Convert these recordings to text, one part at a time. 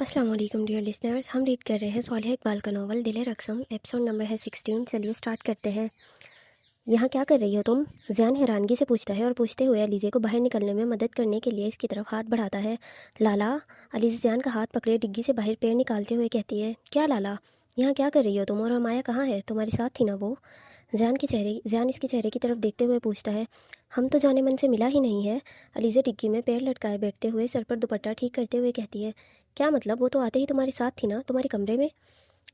السلام علیکم dear listeners, ہم ریڈ کر رہے ہیں صالح اقبال کا ناول دل رقصم، ایپیسوڈ نمبر ہے 16۔ چلیے سٹارٹ کرتے ہیں۔ یہاں کیا کر رہی ہو تم؟ زیان حیرانگی سے پوچھتا ہے اور پوچھتے ہوئے علیزے کو باہر نکلنے میں مدد کرنے کے لیے اس کی طرف ہاتھ بڑھاتا ہے۔ لالا، علیزہ زیان کا ہاتھ پکڑے ڈگی سے باہر پیر نکالتے ہوئے کہتی ہے، کیا لالا؟ یہاں کیا کر رہی ہو تم؟ اور ہمایا کہاں ہے؟ تمہارے ساتھ تھی نا وہ؟ زیان اس کے چہرے کی طرف دیکھتے ہوئے پوچھتا ہے، ہم تو جانے من سے ملا ہی نہیں ہے۔ علیزہ ڈگی میں پیر لٹکائے بیٹھتے ہوئے سر پر دوپٹہ ٹھیک کرتے ہوئے کہتی ہے، کیا مطلب؟ وہ تو آتے ہی تمہارے ساتھ تھی نا، تمہارے کمرے میں؟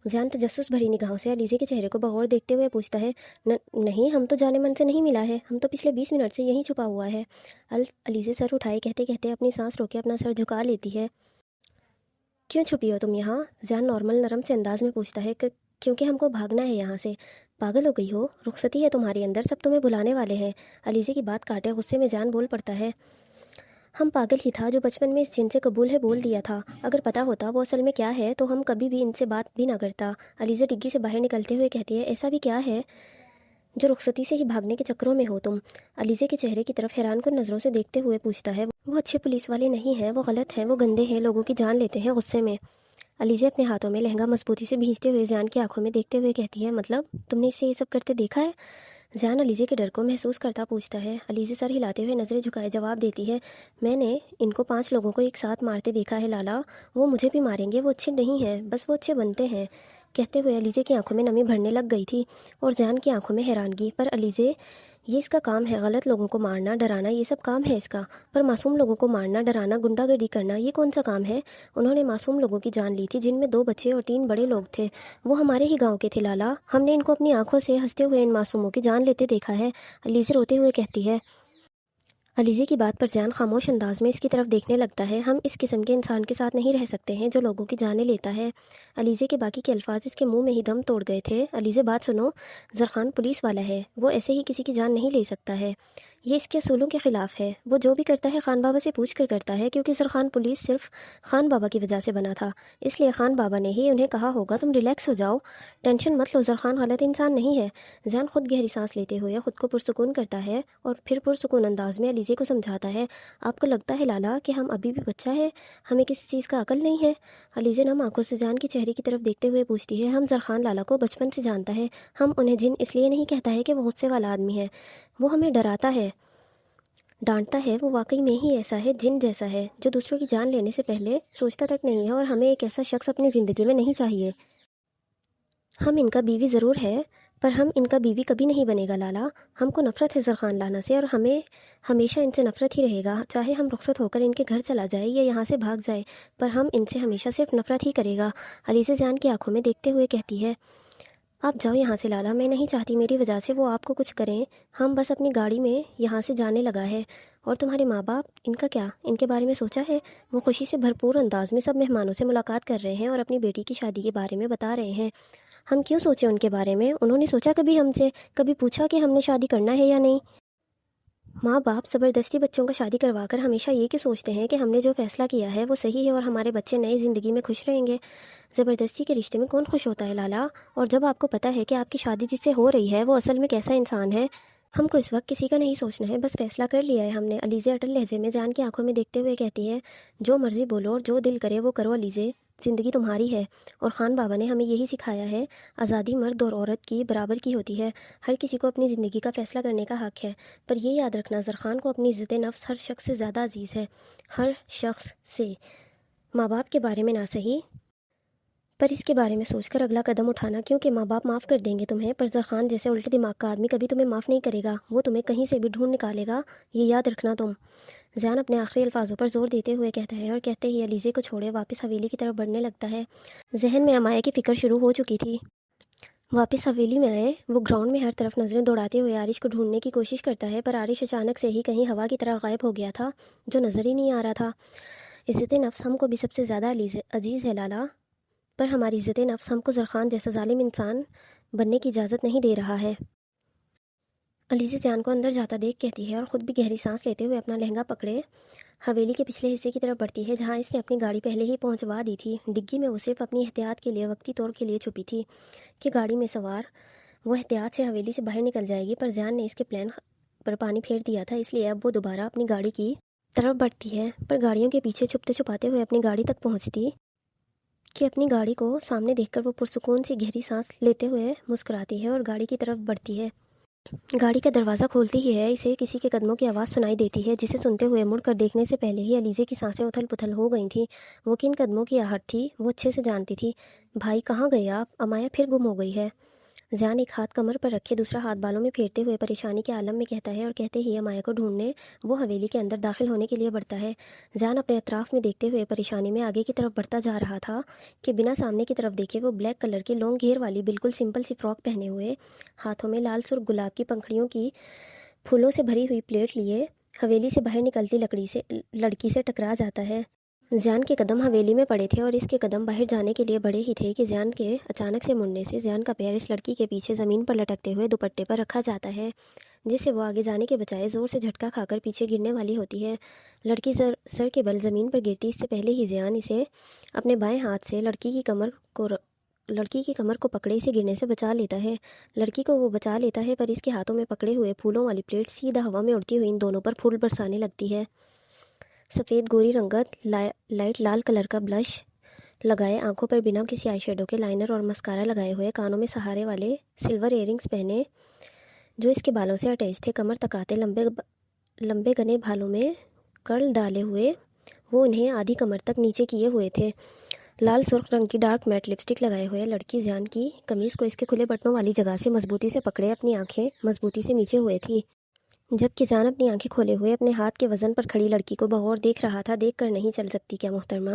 زیان تجسس بھری نگاہوں سے علیزے کے چہرے کو بغور دیکھتے ہوئے پوچھتا ہے، نہیں، ہم تو جانے من سے نہیں ملا ہے، ہم تو پچھلے 20 منٹ سے یہیں چھپا ہوا ہے۔ علیزہ سر اٹھائے کہتے کہتے اپنی سانس روکے اپنا سر جھکا لیتی ہے۔ کیوں چھپی ہو تم یہاں؟ زیان نارمل نرم سے انداز میں پوچھتا ہے، کیونکہ ہم کو بھاگنا ہے یہاں سے۔ پاگل ہو گئی ہو؟ رخصتی ہے تمہاری اندر، سب تمہیں بلانے والے ہیں۔ علیزے کی بات کاٹے غصے میں زیان بول پڑتا ہے، ہم پاگل ہی تھا جو بچپن میں اس جن سے قبول ہے بول دیا تھا، اگر پتا ہوتا وہ اصل میں کیا ہے تو ہم کبھی بھی ان سے بات بھی نہ کرتا۔ علیزہ ڈگی سے باہر نکلتے ہوئے کہتی ہے، ایسا بھی کیا ہے جو رخصتی سے ہی بھاگنے کے چکروں میں ہو تم؟ علیزہ کے چہرے کی طرف حیران کن نظروں سے دیکھتے ہوئے پوچھتا ہے، وہ اچھے پولیس والے نہیں ہیں، وہ غلط ہیں، وہ گندے ہیں، لوگوں کی جان لیتے ہیں غصے میں۔ علیزہ اپنے ہاتھوں میں لہنگا مضبوطی سے بھینچتے ہوئے زیان کی آنکھوں میں دیکھتے ہوئے کہتی ہے، مطلب تم نے اسے یہ سب کرتے دیکھا ہے؟ زیان علیزہ کے ڈر کو محسوس کرتا پوچھتا ہے۔ علیزہ سر ہلاتے ہوئے نظریں جھکائے جواب دیتی ہے، میں نے ان کو 5 لوگوں کو ایک ساتھ مارتے دیکھا ہے لالا، وہ مجھے بھی ماریں گے، وہ اچھے نہیں ہیں، بس وہ اچھے بنتے ہیں۔ کہتے ہوئے علیزہ کی آنکھوں میں نمی بھرنے لگ گئی تھی اور زیان کی آنکھوں میں حیرانگی۔ پر علیزہ، یہ اس کا کام ہے، غلط لوگوں کو مارنا ڈرانا، یہ سب کام ہے اس کا، پر معصوم لوگوں کو مارنا ڈرانا گنڈا گردی کرنا یہ کون سا کام ہے؟ انہوں نے معصوم لوگوں کی جان لی تھی جن میں 2 بچے اور 3 بڑے لوگ تھے، وہ ہمارے ہی گاؤں کے تھے لالا، ہم نے ان کو اپنی آنکھوں سے ہنستے ہوئے ان معصوموں کی جان لیتے دیکھا ہے۔ علیزہ روتے ہوئے کہتی ہے۔ علیزہ کی بات پر زیان خاموش انداز میں اس کی طرف دیکھنے لگتا ہے، ہم اس قسم کے انسان کے ساتھ نہیں رہ سکتے ہیں جو لوگوں کی جانیں لیتا ہے۔ علیزہ کے باقی کے الفاظ اس کے منہ میں ہی دم توڑ گئے تھے۔ علیزہ بات سنو، زرخان پولیس والا ہے، وہ ایسے ہی کسی کی جان نہیں لے سکتا ہے، یہ اس کے اصولوں کے خلاف ہے، وہ جو بھی کرتا ہے خان بابا سے پوچھ کر کرتا ہے، کیونکہ زرخان پولیس صرف خان بابا کی وجہ سے بنا تھا، اس لیے خان بابا نے ہی انہیں کہا ہوگا تم ریلیکس ہو جاؤ، ٹینشن مت لو، زرخان غلط انسان نہیں ہے۔ زیان خود گہری سانس لیتے ہوئے خود کو پرسکون کرتا ہے اور پھر پرسکون انداز میں علیزہ کو سمجھاتا ہے، آپ کو لگتا ہے لالا کہ ہم ابھی بھی بچہ ہے، ہمیں کسی چیز کا عقل نہیں ہے؟ علیزہ نم آنکھوں سے زیان کے چہرے کی طرف دیکھتے ہوئے پوچھتی ہے، ہم زرخان لالا کو بچپن سے جانتا ہے، ہم انہیں جن اس لیے نہیں کہتا ہے کہ وہ غصے والا آدمی ہے، وہ ہمیں ڈراتا ہے، ڈانٹتا ہے، وہ واقعی میں ہی ایسا ہے، جن جیسا ہے، جو دوسروں کی جان لینے سے پہلے سوچتا تک نہیں ہے، اور ہمیں ایک ایسا شخص اپنی زندگی میں نہیں چاہیے۔ ہم ان کا بیوی ضرور ہے، پر ہم ان کا بیوی کبھی نہیں بنے گا لالا، ہم کو نفرت ہے زرخان لانا سے، اور ہمیں ہمیشہ ان سے نفرت ہی رہے گا، چاہے ہم رخصت ہو کر ان کے گھر چلا جائے یا یہاں سے بھاگ جائے، پر ہم ان سے ہمیشہ صرف نفرت ہی کرے گا۔ علیزہ زیان کی آنکھوں میں دیکھتے ہوئے کہتی ہے، آپ جاؤ یہاں سے لالا، میں نہیں چاہتی میری وجہ سے وہ آپ کو کچھ کریں، ہم بس اپنی گاڑی میں یہاں سے جانے لگا ہے۔ اور تمہارے ماں باپ، ان کا کیا؟ ان کے بارے میں سوچا ہے؟ وہ خوشی سے بھرپور انداز میں سب مہمانوں سے ملاقات کر رہے ہیں اور اپنی بیٹی کی شادی کے بارے میں بتا رہے ہیں۔ ہم کیوں سوچیں ان کے بارے میں؟ انہوں نے سوچا کبھی ہم سے؟ کبھی پوچھا کہ ہم نے شادی کرنا ہے یا نہیں؟ ماں باپ زبردستی بچوں کا شادی کروا کر ہمیشہ یہ کہ سوچتے ہیں کہ ہم نے جو فیصلہ کیا ہے وہ صحیح ہے اور ہمارے بچے نئی زندگی میں خوش رہیں گے؟ زبردستی کے رشتے میں کون خوش ہوتا ہے لالا؟ اور جب آپ کو پتہ ہے کہ آپ کی شادی جس سے ہو رہی ہے وہ اصل میں کیسا انسان ہے؟ ہم کو اس وقت کسی کا نہیں سوچنا ہے، بس فیصلہ کر لیا ہے ہم نے۔ علیزہ اٹل لہجے میں زیان کی آنکھوں میں دیکھتے ہوئے کہتی ہے، جو مرضی بولو اور جو دل کرے وہ کرو علیزہ، زندگی تمہاری ہے، اور خان بابا نے ہمیں یہی سکھایا ہے، آزادی مرد اور عورت کی برابر کی ہوتی ہے، ہر کسی کو اپنی زندگی کا فیصلہ کرنے کا حق ہے، پر یہ یاد رکھنا زرخان کو اپنی عزت نفس ہر شخص سے زیادہ عزیز ہے، ہر شخص سے، ماں باپ کے بارے میں نہ صحیح، پر اس کے بارے میں سوچ کر اگلا قدم اٹھانا، کیونکہ ماں باپ معاف کر دیں گے تمہیں، پر زرخان جیسے الٹے دماغ کا آدمی کبھی تمہیں معاف نہیں کرے گا، وہ تمہیں کہیں سے بھی ڈھونڈ نکالے گا، یہ یاد رکھنا تم۔ زیان اپنے آخری الفاظوں پر زور دیتے ہوئے کہتا ہے، اور کہتے ہی علیزہ کو چھوڑے واپس حویلی کی طرف بڑھنے لگتا ہے۔ ذہن میں امایا کی فکر شروع ہو چکی تھی۔ واپس حویلی میں آئے، وہ گراؤنڈ میں ہر طرف نظریں دوڑاتے ہوئے عارش کو ڈھونڈنے کی کوشش کرتا ہے، پر عارش اچانک سے ہی کہیں ہوا کی طرح غائب ہو گیا تھا، جو نظر ہی نہیں آ رہا تھا۔ عزت نفس ہم کو بھی سب سے زیادہ عزیز ہے لالا، پر ہماری عزت نفس ہم کو زرخان جیسا ظالم انسان بننے کی اجازت نہیں دے رہا ہے۔ علیزہ زیان کو اندر جاتا دیکھ کہتی ہے، اور خود بھی گہری سانس لیتے ہوئے اپنا لہنگا پکڑے حویلی کے پچھلے حصے کی طرف بڑھتی ہے، جہاں اس نے اپنی گاڑی پہلے ہی پہنچوا دی تھی۔ ڈگی میں وہ صرف اپنی احتیاط کے لیے وقتی طور کے لیے چھپی تھی کہ گاڑی میں سوار وہ احتیاط سے حویلی سے باہر نکل جائے گی، پر زیان نے اس کے پلان پر پانی پھیر دیا تھا، اس لیے اب وہ دوبارہ اپنی گاڑی کی طرف بڑھتی ہے، پر گاڑیوں کے پیچھے چھپتے چھپاتے ہوئے اپنی گاڑی تک پہنچتی کہ اپنی گاڑی کو سامنے دیکھ کر وہ پرسکون سی گہری سانس لیتے ہوئے مسکراتی ہے اور گاڑی کی طرف بڑھتی ہے۔ گاڑی کا دروازہ کھولتی ہی ہے اسے کسی کے قدموں کی آواز سنائی دیتی ہے، جسے سنتے ہوئے مڑ کر دیکھنے سے پہلے ہی علیزے کی سانسیں اتھل پتھل ہو گئی تھیں۔ وہ کن قدموں کی آہٹ تھی وہ اچھے سے جانتی تھی۔ بھائی کہاں گئے آپ؟ امایا پھر گم ہو گئی ہے۔ زیان ایک ہاتھ کمر پر رکھے دوسرا ہاتھ بالوں میں پھیرتے ہوئے پریشانی کے عالم میں کہتا ہے، اور کہتے ہی امایا کو ڈھونڈنے وہ حویلی کے اندر داخل ہونے کے لیے بڑھتا ہے۔ زیان اپنے اطراف میں دیکھتے ہوئے پریشانی میں آگے کی طرف بڑھتا جا رہا تھا کہ بنا سامنے کی طرف دیکھے وہ بلیک کلر کی لانگ گھیر والی بالکل سمپل سی فراک پہنے ہوئے، ہاتھوں میں لال سرخ گلاب کی پنکھڑیوں کی پھولوں سے بھری ہوئی پلیٹ لیے حویلی سے باہر نکلتی لڑکی سے ٹکرا جاتا ہے۔ زیان کے قدم حویلی میں پڑے تھے اور اس کے قدم باہر جانے کے لیے بڑے ہی تھے کہ زیان کے اچانک سے مڑنے سے زیان کا پیر اس لڑکی کے پیچھے زمین پر لٹکتے ہوئے دوپٹے پر رکھا جاتا ہے، جس سے وہ آگے جانے کے بجائے زور سے جھٹکا کھا کر پیچھے گرنے والی ہوتی ہے۔ لڑکی سر کے بل زمین پر گرتی اس سے پہلے ہی زیان اسے اپنے بائیں ہاتھ سے لڑکی کی کمر کو پکڑے اسے گرنے سے بچا لیتا ہے۔ لڑکی کو وہ بچا لیتا ہے، پر اس کے ہاتھوں میں پکڑے ہوئے پھولوں والی پلیٹ سیدھا ہوا میں اڑتی ہوئی ان دونوں پر پھول برسانے لگتی ہے۔ سفید گوری رنگت لائٹ لال کلر کا بلش لگائے، آنکھوں پر بنا کسی آئی شیڈو کے لائنر اور مسکارا لگائے ہوئے، کانوں میں سہارے والے سلور ایئرنگز پہنے جو اس کے بالوں سے اٹیچ تھے، کمر تک آتے لمبے گنے بالوں میں کرل ڈالے ہوئے وہ انہیں آدھی کمر تک نیچے کیے ہوئے تھے، لال سرخ رنگ کی ڈارک میٹ لپسٹک لگائے ہوئے لڑکی زیان کی قمیض کو اس کے کھلے بٹنوں والی جگہ سے مضبوطی سے پکڑے اپنی آنکھیں مضبوطی سے نیچے ہوئے تھی، جبکہ زیان اپنی آنکھیں کھولے ہوئے اپنے ہاتھ کے وزن پر کھڑی لڑکی کو بغور دیکھ رہا تھا۔ دیکھ کر نہیں چل سکتی کیا محترمہ؟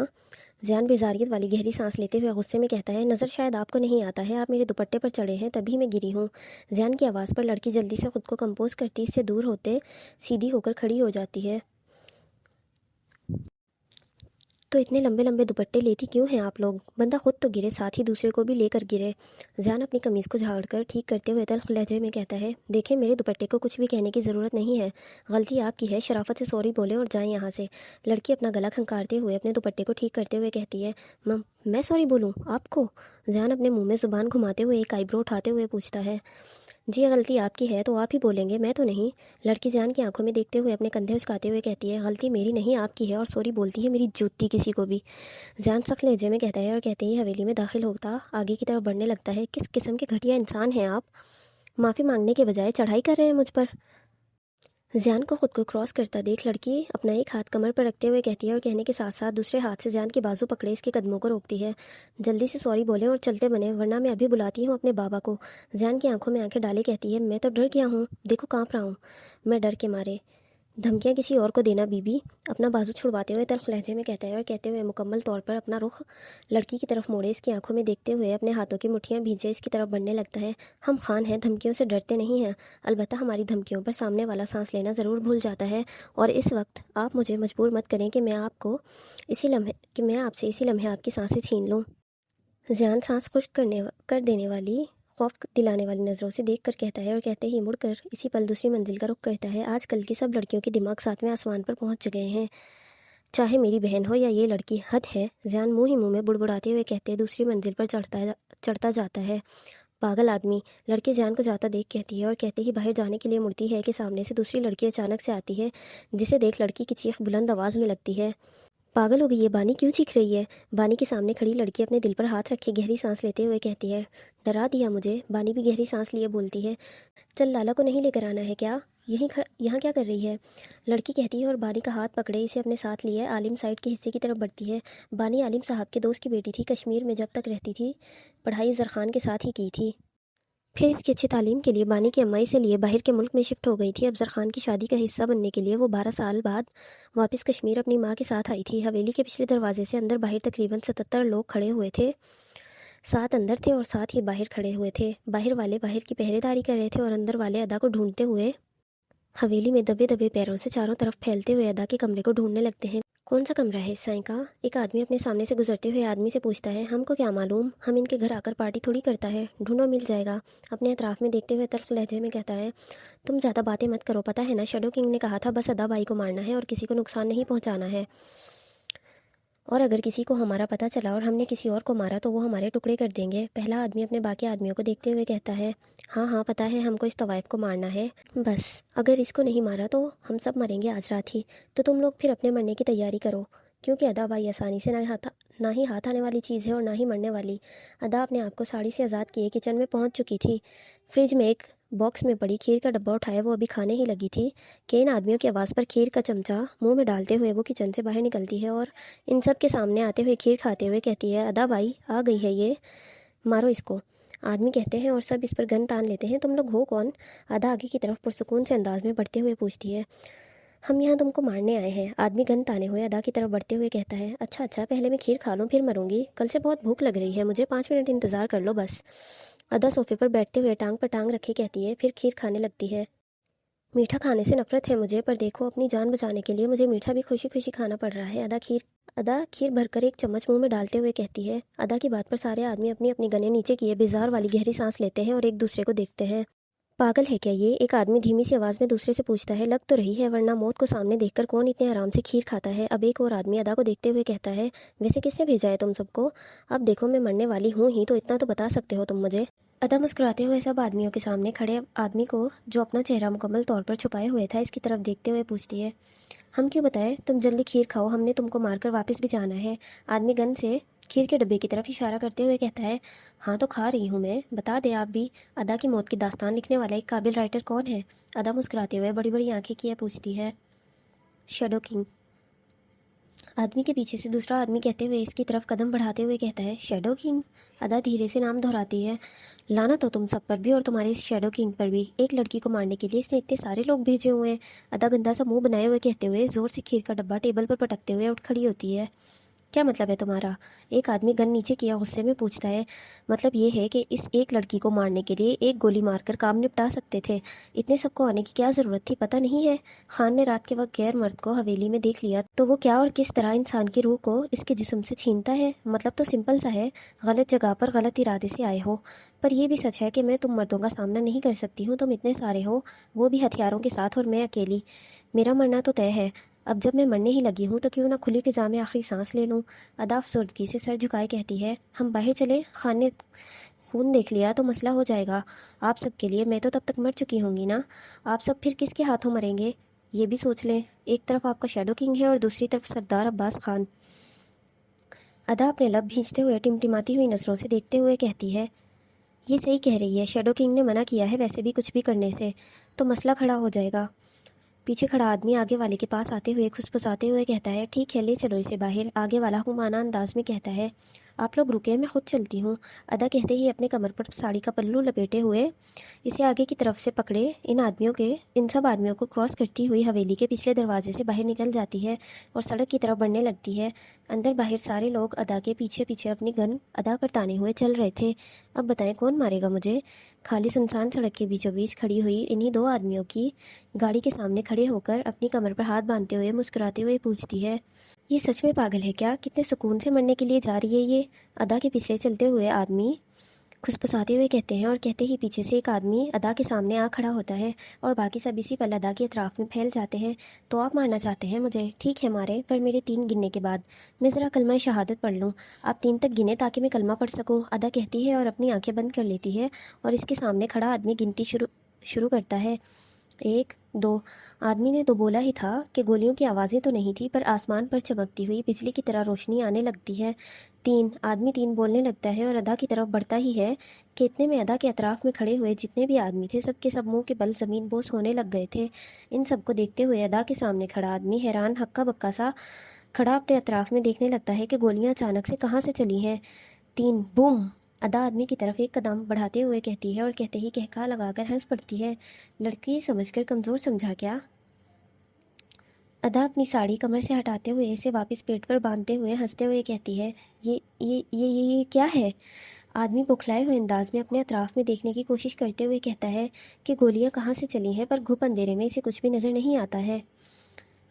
زیان بیزاریت والی گہری سانس لیتے ہوئے غصے میں کہتا ہے، نظر شاید آپ کو نہیں آتا ہے، آپ میرے دوپٹے پر چڑھے ہیں تبھی میں گری ہوں۔ زیان کی آواز پر لڑکی جلدی سے خود کو کمپوز کرتی اس سے دور ہوتے سیدھی ہو کر کھڑی ہو جاتی ہے۔ تو اتنے لمبے لمبے دوپٹے لیتی کیوں ہیں آپ لوگ؟ بندہ خود تو گرے ساتھ ہی دوسرے کو بھی لے کر گرے۔ زیان اپنی قمیض کو جھاڑ کر ٹھیک کرتے ہوئے تلخ لہجے میں کہتا ہے، دیکھیں میرے دوپٹے کو کچھ بھی کہنے کی ضرورت نہیں ہے، غلطی آپ کی ہے، شرافت سے سوری بولیں اور جائیں یہاں سے۔ لڑکی اپنا گلا کھنکارتے ہوئے اپنے دوپٹے کو ٹھیک کرتے ہوئے کہتی ہے، میں سوری بولوں آپ کو؟ زیان اپنے منہ میں زبان گھماتے ہوئے ایک آئی برو اٹھاتے ہوئے پوچھتا ہے، جی غلطی آپ کی ہے تو آپ ہی بولیں گے، میں تو نہیں۔ لڑکی زیان کی آنکھوں میں دیکھتے ہوئے اپنے کندھے اچکاتے ہوئے کہتی ہے، غلطی میری نہیں آپ کی ہے، اور سوری بولتی ہے میری جوتی کسی کو بھی۔ زیان سخت لہجے میں کہتا ہے، اور کہتے ہی حویلی میں داخل ہوتا آگے کی طرف بڑھنے لگتا ہے، کس قسم کے گھٹیا انسان ہیں آپ؟ معافی مانگنے کے بجائے چڑھائی کر رہے ہیں مجھ پر۔ زیان کو خود کو کراس کرتا دیکھ لڑکی اپنا ایک ہاتھ کمر پر رکھتے ہوئے کہتی ہے، اور کہنے کے ساتھ ساتھ دوسرے ہاتھ سے زیان کے بازو پکڑے اس کے قدموں کو روکتی ہے، جلدی سے سوری بولیں اور چلتے بنیں ورنہ میں ابھی بلاتی ہوں اپنے بابا کو۔ زیان کی آنکھوں میں آنکھیں ڈالے کہتی ہے، میں تو ڈر گیا ہوں، دیکھو کانپ رہا ہوں میں ڈر کے مارے۔ دھمکیاں کسی اور کو دینا بی بی؟ اپنا بازو چھڑواتے ہوئے تلخ لہجے میں کہتا ہے، اور کہتے ہوئے مکمل طور پر اپنا رخ لڑکی کی طرف موڑے اس کی آنکھوں میں دیکھتے ہوئے اپنے ہاتھوں کی مٹھیاں بھیجے اس کی طرف بڑھنے لگتا ہے، ہم خان ہیں، دھمکیوں سے ڈرتے نہیں ہیں، البتہ ہماری دھمکیوں پر سامنے والا سانس لینا ضرور بھول جاتا ہے، اور اس وقت آپ مجھے مجبور مت کریں کہ میں آپ سے اسی لمحے آپ کی سانسیں چھین لوں۔ زیان سانس خشک کر دینے والی خوف دلانے والی نظروں سے دیکھ کر کہتا ہے، اور کہتے ہی مڑ کر اسی پل دوسری منزل کا رخ کرتا ہے، آج کل کی سب لڑکیوں کے دماغ 7ویں آسمان پر پہنچ گئے ہیں، چاہے میری بہن ہو یا یہ لڑکی، حد ہے۔ زیان منہ ہی منہ میں بڑبڑاتے ہوئے کہتے دوسری منزل پر چڑھتا جاتا ہے، پاگل آدمی۔ لڑکی زیان کو جاتا دیکھ کہتی ہے، اور کہتے ہی باہر جانے کے لیے مڑتی ہے کہ سامنے سے دوسری لڑکی اچانک سے آتی ہے، جسے دیکھ لڑکی کی چیخ بلند آواز میں لگتی ہے، پاگل ہو گئی ہے بانی، کیوں چیخ رہی ہے؟ بانی کے سامنے کھڑی لڑکی اپنے دل پر ہاتھ رکھے گہری سانس لیتے ہوئے کہتی ہے، ڈرا دیا مجھے۔ بانی بھی گہری سانس لیے بولتی ہے، چل لالا کو نہیں لے کر آنا ہے کیا؟ یہاں کیا کر رہی ہے؟ لڑکی کہتی ہے، اور بانی کا ہاتھ پکڑے اسے اپنے ساتھ لیے عالم سائڈ کے حصے کی طرف بڑھتی ہے۔ بانی عالم صاحب کے دوست کی بیٹی تھی، کشمیر میں جب تک رہتی تھی پڑھائی زرخان کے ساتھ ہی کی تھی، پھر اس کی اچھی تعلیم کے لیے بانی کی امائی سے لیے باہر کے ملک میں شفٹ ہو گئی تھی۔ اب زرخان کی شادی کا حصہ بننے کے لیے وہ 12 سال بعد واپس کشمیر اپنی ماں کے ساتھ آئی تھی۔ حویلی کے پچھلے دروازے سے اندر باہر تقریباً 77 لوگ کھڑے ہوئے تھے، 7 اندر تھے اور 7 ہی باہر کھڑے ہوئے تھے۔ باہر والے باہر کی پہرے داری کر رہے تھے اور اندر والے ادا کو ڈھونڈتے ہوئے حویلی میں دبے دبے پیروں سے چاروں طرف پھیلتے ہوئے ادا کے کمرے کو ڈھونڈنے لگتے ہیں۔ کون سا کمرہ ہے اس سائیں کا؟ ایک آدمی اپنے سامنے سے گزرتے ہوئے آدمی سے پوچھتا ہے، ہم کو کیا معلوم، ہم ان کے گھر آ کر پارٹی تھوڑی کرتا ہے، ڈھونڈو مل جائے گا۔ اپنے اطراف میں دیکھتے ہوئے تلخ لہجے میں کہتا ہے، تم زیادہ باتیں مت کرو، پتہ ہے نا شیڈو کنگ نے کہا تھا بس ادا بائی کو مارنا ہے اور کسی کو نقصان نہیں پہنچانا ہے، اور اگر کسی کو ہمارا پتہ چلا اور ہم نے کسی اور کو مارا تو وہ ہمارے ٹکڑے کر دیں گے۔ پہلا آدمی اپنے باقی آدمیوں کو دیکھتے ہوئے کہتا ہے، ہاں ہاں پتہ ہے، ہم کو اس طوائف کو مارنا ہے، بس اگر اس کو نہیں مارا تو ہم سب مریں گے آج رات ہی، تو تم لوگ پھر اپنے مرنے کی تیاری کرو، کیونکہ ادا بھائی آسانی سے نہ ہی ہاتھ آنے والی چیز ہے اور نہ ہی مرنے والی۔ ادا اپنے آپ کو ساڑی سے آزاد کیے کچن میں پہنچ چکی تھی۔ فریج میں ایک باکس میں پڑی کھیر کا ڈبہ اٹھایا وہ ابھی کھانے ہی لگی تھی کہ ان آدمیوں کی آواز پر کھیر کا چمچہ منہ میں ڈالتے ہوئے وہ کچن سے باہر نکلتی ہے اور ان سب کے سامنے آتے ہوئے کھیر کھاتے ہوئے کہتی ہے، ادا بھائی آ گئی ہے یہ، مارو اس کو۔ آدمی کہتے ہیں اور سب اس پر گن تان لیتے ہیں، تم لوگ ہو کون؟ ادا آگے کی طرف پرسکون سے انداز میں بڑھتے ہوئے پوچھتی ہے، ہم یہاں تم کو مارنے آئے ہیں۔ آدمی گن تانے ہوئے ادا کی طرف بڑھتے ہوئے کہتا ہے، اچھا پہلے میں کھیر کھا لوں پھر مروں گی، کل سے بہت بھوک لگ رہی ہے مجھے، 5 منٹ انتظار کر لو بس۔ ادا صوفے پر بیٹھتے ہوئے ٹانگ پر ٹانگ رکھے کہتی ہے، پھر کھیر کھانے لگتی ہے۔ میٹھا کھانے سے نفرت ہے مجھے، پر دیکھو اپنی جان بچانے کے لیے مجھے میٹھا بھی خوشی خوشی کھانا پڑ رہا ہے۔ ادا کھیر بھر کر ایک چمچ منہ میں ڈالتے ہوئے کہتی ہے۔ ادا کی بات پر سارے آدمی اپنی اپنی گنیں نیچے کیے بیزار والی گہری سانس لیتے ہیں اور ایک دوسرے کو دیکھتے ہیں۔ پاگل ہے کیا یہ؟ ایک آدمی دھیمی سی آواز میں دوسرے سے پوچھتا ہے، لگ تو رہی ہے، ورنہ موت کو سامنے دیکھ کر کون اتنے آرام سے کھیر کھاتا ہے؟ اب ایک اور آدمی ادا کو دیکھتے ہوئے کہتا ہے، ویسے کس نے بھیجا ہے تم سب کو؟ اب دیکھو میں مرنے والی ہوں ہی تو اتنا تو بتا سکتے ہو تم مجھے۔ ادا مسکراتے ہوئے سب آدمیوں کے سامنے کھڑے آدمی کو جو اپنا چہرہ مکمل طور پر چھپائے ہوئے تھا اس کی طرف دیکھتے ہوئے پوچھتی ہے، ہم کیوں بتائیں؟ تم جلدی کھیر کھاؤ، ہم نے تم کو مار کر واپس بھی جانا ہے۔ آدمی گن سے کھیر کے ڈبے کی طرف اشارہ کرتے ہوئے کہتا ہے، ہاں تو کھا رہی ہوں میں، بتا دیں آپ بھی، ادا کی موت کی داستان لکھنے والا ایک قابل رائٹر کون ہے؟ ادا مسکراتے ہوئے بڑی بڑی آنکھیں کیے پوچھتی ہے، شیڈو کنگ۔ آدمی کے پیچھے سے دوسرا آدمی کہتے ہوئے اس کی طرف قدم بڑھاتے ہوئے کہتا ہے، شیڈو کنگ؟ ادا دھیرے سے نام دہراتی ہے، لعنت ہو تم سب پر بھی اور تمہارے اس شیڈو کنگ پر بھی، ایک لڑکی کو مارنے کے لیے اس نے اتنے سارے لوگ بھیجے ہوئے ہیں۔ ادا گندا سا منہ بنائے ہوئے کہتے ہوئے زور سے کھیر کا ڈبہ ٹیبل پر پٹکتے ہوئے اٹھ کھڑی ہوتی ہے۔ کیا مطلب ہے تمہارا؟ ایک آدمی گن نیچے کیا غصے میں پوچھتا ہے، مطلب یہ ہے کہ اس ایک لڑکی کو مارنے کے لیے ایک گولی مار کر کام نپٹا سکتے تھے، اتنے سب کو آنے کی کیا ضرورت تھی؟ پتہ نہیں ہے خان نے رات کے وقت غیر مرد کو حویلی میں دیکھ لیا تو وہ کیا اور کس طرح انسان کی روح کو اس کے جسم سے چھینتا ہے؟ مطلب تو سمپل سا ہے، غلط جگہ پر غلط ارادے سے آئے ہو۔ پر یہ بھی سچ ہے کہ میں تم مردوں کا سامنا نہیں کر سکتی ہوں، تم اتنے سارے ہو، وہ بھی ہتھیاروں کے ساتھ، اور میں اکیلی۔ میرا مرنا تو طے ہے، اب جب میں مرنے ہی لگی ہوں تو کیوں نہ کھلی فضا میں آخری سانس لے لوں۔ ادا افسردگی سے سر جھکائے کہتی ہے، ہم باہر چلیں؟ خان نے خون دیکھ لیا تو مسئلہ ہو جائے گا آپ سب کے لیے، میں تو تب تک مر چکی ہوں گی نا، آپ سب پھر کس کے ہاتھوں مریں گے یہ بھی سوچ لیں، ایک طرف آپ کا شیڈو کنگ ہے اور دوسری طرف سردار عباس خان۔ ادا اپنے لب بھینچتے ہوئے ٹمٹماتی ہوئی نظروں سے دیکھتے ہوئے کہتی ہے، یہ صحیح کہہ رہی ہے، شیڈو کنگ نے منع کیا ہے ویسے بھی کچھ بھی کرنے سے، تو مسئلہ کھڑا ہو جائے گا۔ پیچھے کھڑا آدمی آگے والے کے پاس آتے ہوئے کھسپساتے ہوئے کہتا ہے، ٹھیک ہے لے چلو اسے باہر۔ آگے والا ہمانہ انداز میں کہتا ہے، آپ لوگ رکے میں خود چلتی ہوں۔ ادا کہتے ہی اپنے کمر پر ساڑی کا پلو لپیٹے ہوئے اسے آگے کی طرف سے پکڑے ان سب آدمیوں کو کراس کرتی ہوئی حویلی کے پچھلے دروازے سے باہر نکل جاتی ہے اور سڑک کی طرف بڑھنے لگتی ہے۔ اندر باہر سارے لوگ ادا کے پیچھے پیچھے اپنی گن ادا پر تانے ہوئے چل رہے تھے۔ اب بتائیں کون مارے گا مجھے؟ خالی سنسان سڑک کے بیچوں بیچ کھڑی ہوئی انہی دو آدمیوں کی گاڑی کے سامنے کھڑے ہو کر اپنی کمر پر ہاتھ باندھتے ہوئے مسکراتے ہوئے پوچھتی ہے، یہ سچ میں پاگل ہے کیا؟ کتنے سکون سے مرنے کے لیے جا رہی ہے یہ؟ ادا کے پیچھے چلتے ہوئے آدمی کھسپساتے ہوئے کہتے ہیں، اور کہتے ہی پیچھے سے ایک آدمی ادا کے سامنے آ کھڑا ہوتا ہے اور باقی سب اسی پل ادا کے اطراف میں پھیل جاتے ہیں۔ تو آپ مارنا چاہتے ہیں مجھے؟ ٹھیک ہے مارے، پر میرے 3 گننے کے بعد۔ میں ذرا کلمہ شہادت پڑھ لوں۔ آپ 3 تک گنے تاکہ میں کلمہ پڑھ سکوں، ادا کہتی ہے اور اپنی آنکھیں بند کر لیتی ہے اور اس کے سامنے کھڑا آدمی گنتی شروع کرتا ہے، 1 2۔ آدمی نے تو بولا ہی تھا کہ گولیوں کی آوازیں تو نہیں تھی، پر آسمان پر چمکتی ہوئی بجلی کی طرح روشنی آنے لگتی ہے، 3۔ آدمی 3 بولنے لگتا ہے اور ادا کی طرف بڑھتا ہی ہے کہ اتنے میں ادا کے اطراف میں کھڑے ہوئے جتنے بھی آدمی تھے سب کے سب منہ کے بل زمین بوس ہونے لگ گئے تھے۔ ان سب کو دیکھتے ہوئے ادا کے سامنے کھڑا آدمی حیران ہکا بکا سا کھڑا اپنے اطراف میں دیکھنے لگتا ہے کہ گولیاں اچانک سے کہاں سے چلی ہیں۔ 3 بوم۔ ادا آدمی کی طرف ایک قدم بڑھاتے ہوئے کہتی ہے اور کہتے ہی کہکا لگا کر ہنس پڑتی ہے، لڑکی سمجھ کر کمزور سمجھا کیا؟ ادا اپنی ساڑی کمر سے ہٹاتے ہوئے اسے واپس پیٹ پر باندھتے ہوئے ہنستے ہوئے کہتی ہے، یہ کیا ہے؟ آدمی بوکھلائے ہوئے انداز میں اپنے اطراف میں دیکھنے کی کوشش کرتے ہوئے کہتا ہے کہ گولیاں کہاں سے چلی ہیں، پر گھپ اندھیرے میں اسے کچھ بھی نظر نہیں آتا ہے۔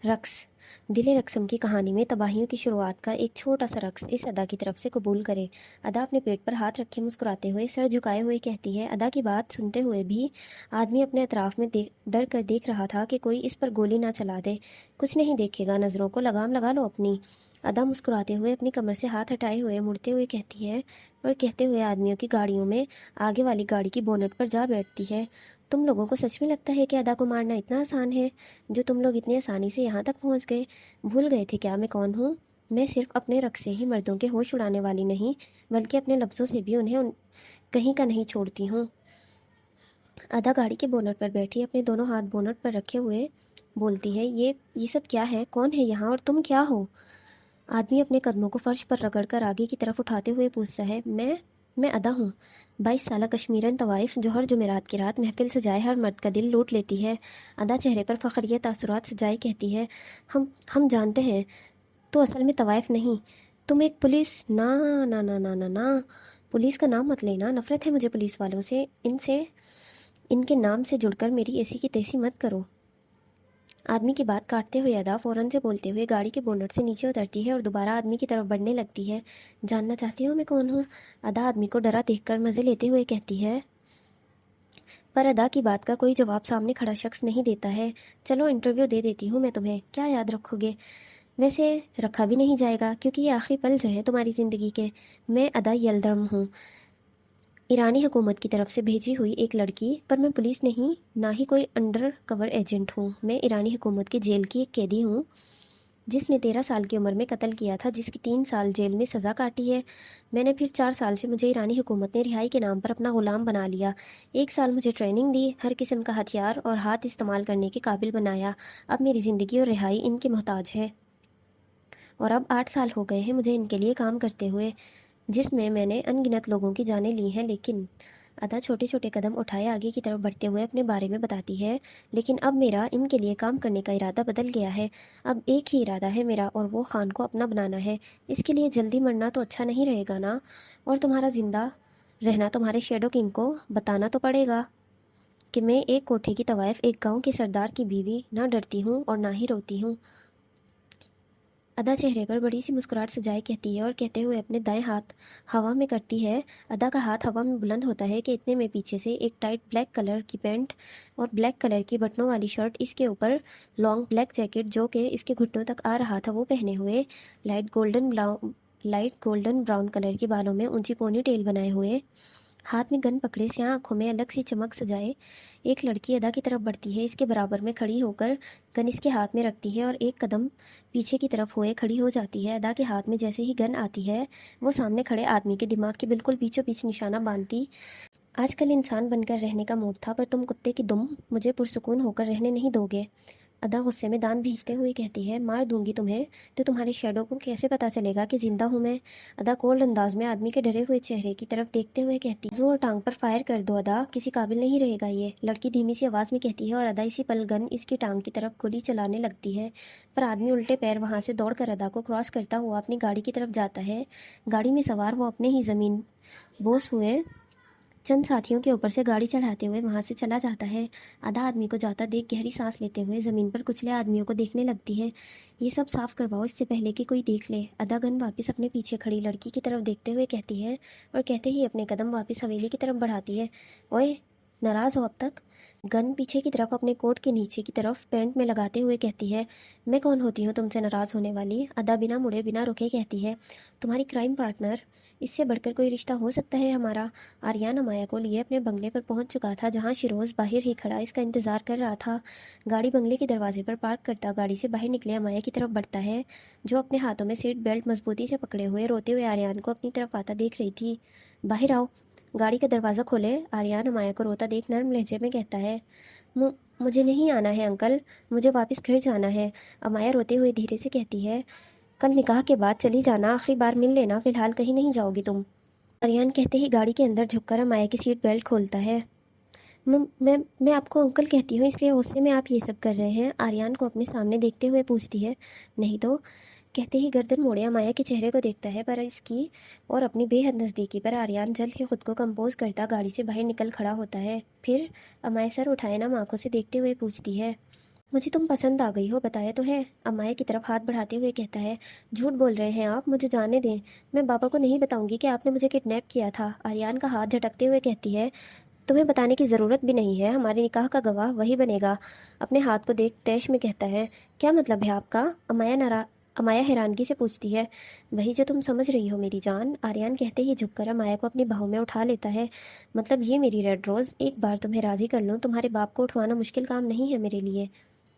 رقص۔ دل رقصم کی کہانی میں تباہیوں کی شروعات کا ایک چھوٹا سا رقص اس ادا کی طرف سے قبول کرے۔ ادا اپنے پیٹ پر ہاتھ رکھے مسکراتے ہوئے سر جھکائے ہوئے کہتی ہے، ادا کی بات سنتے ہوئے بھی آدمی اپنے اطراف میں ڈر کر دیکھ رہا تھا کہ کوئی اس پر گولی نہ چلا دے۔ کچھ نہیں دیکھے گا، نظروں کو لگام لگا لو اپنی۔ ادا مسکراتے ہوئے اپنی کمر سے ہاتھ ہٹائے ہوئے مڑتے ہوئے کہتی ہے اور کہتے ہوئے آدمیوں کی گاڑیوں میں آگے والی گاڑی کی بونٹ پر جا بیٹھتی ہے، تم لوگوں کو سچ میں لگتا ہے کہ ادا کو مارنا اتنا آسان ہے؟ جو تم لوگ اتنی آسانی سے یہاں تک پہنچ گئے، بھول گئے تھے کیا میں کون ہوں؟ میں صرف اپنے رقص سے ہی مردوں کے ہوش اڑانے والی نہیں بلکہ اپنے لفظوں سے بھی انہیں کہیں کا نہیں چھوڑتی ہوں۔ ادا گاڑی کے بونٹ پر بیٹھی اپنے دونوں ہاتھ بونٹ پر رکھے ہوئے بولتی ہے، یہ سب کیا ہے؟ کون ہے یہاں اور تم کیا ہو؟ آدمی اپنے قدموں کو فرش پر رگڑ کر آگے کی طرف اٹھاتے ہوئے پوچھتا ہے، میں ادا ہوں، 22 سالہ کشمیرن طوائف جو ہر جمعرات کی رات محفل سجائے ہر مرد کا دل لوٹ لیتی ہے۔ ادا چہرے پر فخریہ تاثرات سجائے کہتی ہے، ہم جانتے ہیں، تو اصل میں طوائف نہیں، تم ایک پولیس۔ نا نا نا نا نا نا، پولیس کا نام مت لینا، نفرت ہے مجھے پولیس والوں سے، ان کے نام سے جڑ کر میری ایسی کی تیسی مت کرو۔ آدمی کی بات کاٹتے ہوئے ادا فوراً سے بولتے ہوئے گاڑی کے بونٹ سے نیچے اترتی ہے اور دوبارہ آدمی کی طرف بڑھنے لگتی ہے۔ جاننا چاہتی ہو میں کون ہوں؟ ادا آدمی کو ڈرا دیکھ کر مزے لیتے ہوئے کہتی ہے، پر ادا کی بات کا کوئی جواب سامنے کھڑا شخص نہیں دیتا ہے۔ چلو انٹرویو دے دیتی ہوں میں تمہیں، کیا یاد رکھو گے؟ ویسے رکھا بھی نہیں جائے گا کیونکہ یہ آخری پل جو ہیں تمہاری زندگی کے۔ میں ادا یلدرم ہوں، ایرانی حکومت کی طرف سے بھیجی ہوئی ایک لڑکی، پر میں پولیس نہیں، نہ ہی کوئی انڈر کور ایجنٹ ہوں۔ میں ایرانی حکومت کی جیل کی ایک قیدی ہوں جس نے 13 سال کی عمر میں قتل کیا تھا، جس کی 3 سال جیل میں سزا کاٹی ہے۔ میں نے پھر 4 سال سے مجھے ایرانی حکومت نے رہائی کے نام پر اپنا غلام بنا لیا۔ 1 سال مجھے ٹریننگ دی، ہر قسم کا ہتھیار اور ہاتھ استعمال کرنے کے قابل بنایا۔ اب میری زندگی اور رہائی ان کے محتاج ہے، اور اب 8 سال ہو گئے ہیں مجھے ان کے لیے کام کرتے ہوئے، جس میں نے ان گنت لوگوں کی جانیں لی ہیں۔ لیکن ادا چھوٹے چھوٹے قدم اٹھائے آگے کی طرف بڑھتے ہوئے اپنے بارے میں بتاتی ہے، لیکن اب میرا ان کے لیے کام کرنے کا ارادہ بدل گیا ہے۔ اب ایک ہی ارادہ ہے میرا، اور وہ خان کو اپنا بنانا ہے۔ اس کے لیے جلدی مرنا تو اچھا نہیں رہے گا نا، اور تمہارا زندہ رہنا تمہارے شیڈو کنگ کو بتانا تو پڑے گا کہ میں ایک کوٹھے کی طوائف، ایک گاؤں کے سردار کی بیوی، نہ ڈرتی ہوں اور نہ ہی روتی ہوں۔ ادا چہرے پر بڑی سی مسکراہٹ سجائے کہتی ہے اور کہتے ہوئے اپنے دائیں ہاتھ ہوا میں کرتی ہے۔ ادا کا ہاتھ ہوا میں بلند ہوتا ہے کہ اتنے میں پیچھے سے ایک ٹائٹ بلیک کلر کی پینٹ اور بلیک کلر کی بٹنوں والی شرٹ، اس کے اوپر لانگ بلیک جیکٹ جو کہ اس کے گھٹنوں تک آ رہا تھا وہ پہنے ہوئے، لائٹ گولڈن براؤن کلر کے بالوں میں اونچی پونی ٹیل بنائے ہوئے، ہاتھ میں گن پکڑے، سیاہ آنکھوں میں الگ سی چمک سجائے ایک لڑکی ادا کی طرف بڑھتی ہے، اس کے برابر میں کھڑی ہو کر گن اس کے ہاتھ میں رکھتی ہے اور ایک قدم پیچھے کی طرف ہوئے کھڑی ہو جاتی ہے۔ ادا کے ہاتھ میں جیسے ہی گن آتی ہے وہ سامنے کھڑے آدمی کے دماغ کے بالکل بیچوں بیچ نشانہ باندھتی۔ آج کل انسان بن کر رہنے کا موڈ تھا، پر تم کتے کی دم مجھے پرسکون ہو کر رہنے نہیں دو گے۔ ادا غصے میں دان بھیجتے ہوئے کہتی ہے، مار دوں گی تمہیں تو تمہارے شیڈو کو کیسے پتا چلے گا کہ زندہ ہوں میں؟ ادا کولڈ انداز میں آدمی کے ڈرے ہوئے چہرے کی طرف دیکھتے ہوئے کہتی ہے، زور ٹانگ پر فائر کر دو ادا، کسی قابل نہیں رہے گا یہ، لڑکی دھیمی سی آواز میں کہتی ہے، اور ادا اسی پل گن اس کی ٹانگ کی طرف گولی چلانے لگتی ہے، پر آدمی الٹے پیر وہاں سے دوڑ کر ادا کو کراس کرتا ہوا اپنی گاڑی کی طرف جاتا ہے۔ گاڑی میں سوار وہ اپنے ہی زمین بوس ہوئے چند ساتھیوں کے اوپر سے گاڑی چڑھاتے ہوئے وہاں سے چلا جاتا ہے۔ آدھا آدمی کو جاتا دیکھ گہری سانس لیتے ہوئے زمین پر کچلے آدمیوں کو دیکھنے لگتی ہے۔ یہ سب صاف کرواؤ اس سے پہلے کہ کوئی دیکھ لے، ادا گن واپس اپنے پیچھے کھڑی لڑکی کی طرف دیکھتے ہوئے کہتی ہے، اور کہتے ہی اپنے قدم واپس حویلی کی طرف بڑھاتی ہے۔ اوئے، ناراض ہو اب تک؟ گن پیچھے کی طرف اپنے کوٹ کے نیچے کی طرف پینٹ میں لگاتے ہوئے کہتی ہے، میں کون ہوتی ہوں تم سے ناراض ہونے والی؟ ادا بنا مڑے بنا رکے کہتی ہے، تمہاری کرائم پارٹنر، اس سے بڑھ کر کوئی رشتہ ہو سکتا ہے ہمارا؟ آریان امایا کو لیے اپنے بنگلے پر پہنچ چکا تھا، جہاں شیروز باہر ہی کھڑا اس کا انتظار کر رہا تھا۔ گاڑی بنگلے کے دروازے پر پارک کرتا گاڑی سے باہر نکلے امایا کی طرف بڑھتا ہے، جو اپنے ہاتھوں میں سیٹ بیلٹ مضبوطی سے پکڑے ہوئے روتے ہوئے آریان کو اپنی طرف آتا دیکھ رہی تھی۔ باہر آؤ، گاڑی کا دروازہ کھولے، آریان امایا کو روتا دیکھ نرم لہجے میں کہتا ہے، مجھے نہیں آنا ہے انکل، مجھے واپس گھر جانا ہے۔ امایا روتے ہوئے دھیرے سے کہتی ہے، کل نکاح کے بعد چلی جانا، آخری بار مل لینا، فی الحال کہیں نہیں جاؤ گی تم۔ آریان کہتے ہی گاڑی کے اندر جھک کر امایا کی سیٹ بیلٹ کھولتا ہے۔ میں آپ کو انکل کہتی ہوں، اس لیے غصے میں آپ یہ سب کر رہے ہیں؟ آریان کو اپنے سامنے دیکھتے ہوئے پوچھتی ہے۔ نہیں تو، کہتے ہی گردن موڑے امایا کے چہرے کو دیکھتا ہے، پر اس کی اور اپنی بے حد نزدیکی پر آریان جلد ہی خود کو کمپوز کرتا گاڑی سے باہر نکل کھڑا ہوتا ہے۔ پھر امایا سر اٹھائے نم آنکھوں سے دیکھتے ہوئے پوچھتی ہے، مجھے تم پسند آ گئی ہو، بتایا تو ہے؟ امایا کی طرف ہاتھ بڑھاتے ہوئے کہتا ہے، جھوٹ بول رہے ہیں آپ، مجھے جانے دیں، میں بابا کو نہیں بتاؤں گی کہ آپ نے مجھے کڈنیپ کیا تھا۔ آریان کا ہاتھ جھٹکتے ہوئے کہتی ہے، تمہیں بتانے کی ضرورت بھی نہیں ہے، ہمارے نکاح کا گواہ وہی بنے گا۔ اپنے ہاتھ کو دیکھ تیش میں کہتا ہے، کیا مطلب ہے آپ کا؟ امایا حیرانگی سے پوچھتی ہے، وہی جو تم سمجھ رہی ہو میری جان۔ آریان کہتے ہی جھک کر امایا کو اپنی باہوں میں اٹھا لیتا ہے، مطلب یہ میری ریڈ روز، ایک بار تمہیں راضی کر لوں، تمہارے باپ کو اٹھوانا مشکل کام نہیں ہے میرے لیے۔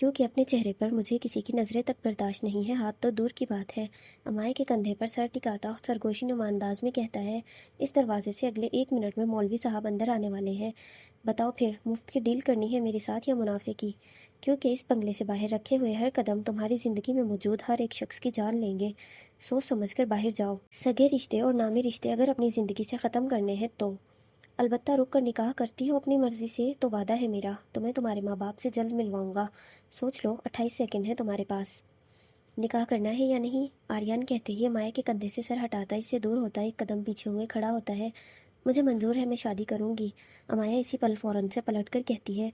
کیونکہ اپنے چہرے پر مجھے کسی کی نظریں تک برداشت نہیں ہے، ہاتھ تو دور کی بات ہے۔ امائے کے کندھے پر سر ٹکاتا سرگوشی نما انداز میں کہتا ہے، اس دروازے سے اگلے 1 منٹ میں مولوی صاحب اندر آنے والے ہیں۔ بتاؤ پھر مفت کی ڈیل کرنی ہے میرے ساتھ یا منافع کی؟ کیونکہ اس بنگلے سے باہر رکھے ہوئے ہر قدم تمہاری زندگی میں موجود ہر ایک شخص کی جان لیں گے۔ سوچ سمجھ کر باہر جاؤ۔ سگے رشتے اور نامی رشتے اگر اپنی زندگی سے ختم کرنے ہیں تو البتہ رک کر نکاح کرتی ہو اپنی مرضی سے تو وعدہ ہے میرا، تمہیں تمہارے ماں باپ سے جلد ملواؤں گا۔ سوچ لو، 28 سیکنڈ ہے تمہارے پاس۔ نکاح کرنا ہے یا نہیں؟ آریان کہتے ہی امائے کے کندھے سے سر ہٹاتا اس سے دور ہوتا، ایک قدم پیچھے ہوئے کھڑا ہوتا ہے۔ مجھے منظور ہے، میں شادی کروں گی۔ امایا اسی پل فوراً سے پلٹ کر کہتی ہے،